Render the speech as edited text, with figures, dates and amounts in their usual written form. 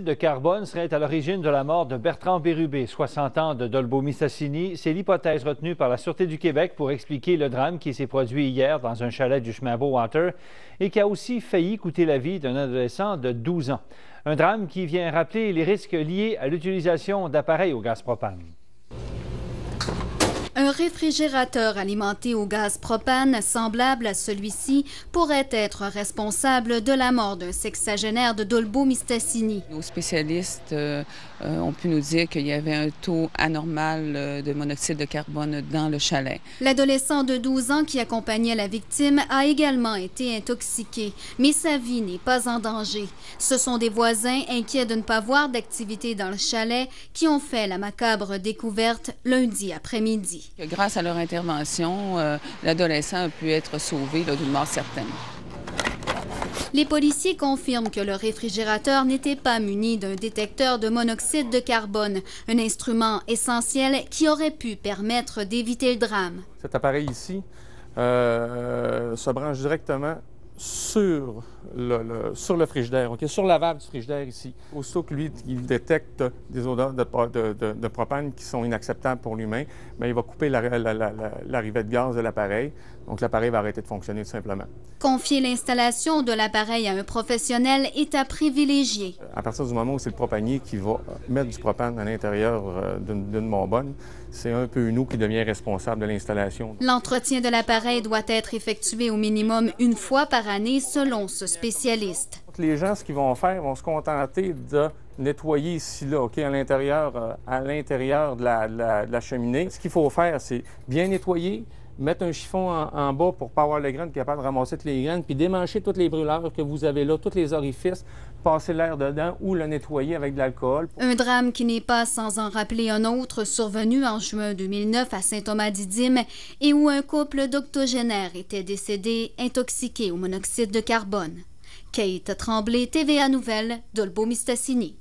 De carbone serait à l'origine de la mort de Bertrand Bérubé, 60 ans, de Dolbeau-Mistassini. C'est l'hypothèse retenue par la Sûreté du Québec pour expliquer le drame qui s'est produit hier dans un chalet du chemin Bowater et qui a aussi failli coûter la vie d'un adolescent de 12 ans. Un drame qui vient rappeler les risques liés à l'utilisation d'appareils au gaz propane. Un réfrigérateur alimenté au gaz propane, semblable à celui-ci, pourrait être responsable de la mort d'un sexagénaire de Dolbeau-Mistassini. Nos spécialistes ont pu nous dire qu'il y avait un taux anormal de monoxyde de carbone dans le chalet. L'adolescent de 12 ans qui accompagnait la victime a également été intoxiqué, mais sa vie n'est pas en danger. Ce sont des voisins inquiets de ne pas voir d'activité dans le chalet qui ont fait la macabre découverte lundi après-midi. Grâce à leur intervention, l'adolescent a pu être sauvé d'une mort certaine. Les policiers confirment que le réfrigérateur n'était pas muni d'un détecteur de monoxyde de carbone, un instrument essentiel qui aurait pu permettre d'éviter le drame. Cet appareil ici se branche directement sur le frigidaire, okay? Sur la valve du frigidaire ici. Aussitôt que lui, il détecte des odeurs de propane qui sont inacceptables pour l'humain, bien, il va couper l'arrivée de gaz de l'appareil. Donc l'appareil va arrêter de fonctionner tout simplement. Confier l'installation de l'appareil à un professionnel est à privilégier. À partir du moment où c'est le propanier qui va mettre du propane à l'intérieur d'une bonbonne, c'est un peu nous qui devient responsable de l'installation. L'entretien de l'appareil doit être effectué au minimum une fois par année selon ce spécialiste. Les gens, ce qu'ils vont faire, vont se contenter de nettoyer ici, là, OK, à l'intérieur de la cheminée. Ce qu'il faut faire, c'est bien nettoyer, mettre un chiffon en bas pour ne pas avoir les graines, capable de ramasser toutes les graines, puis démancher tous les brûleurs que vous avez là, tous les orifices, passer l'air dedans ou le nettoyer avec de l'alcool. Un drame qui n'est pas sans en rappeler un autre survenu en juin 2009 à Saint-Thomas-Didyme et où un couple d'octogénaires était décédé intoxiqué au monoxyde de carbone. Kate Tremblay, TVA Nouvelles, Dolbeau-Mistassini.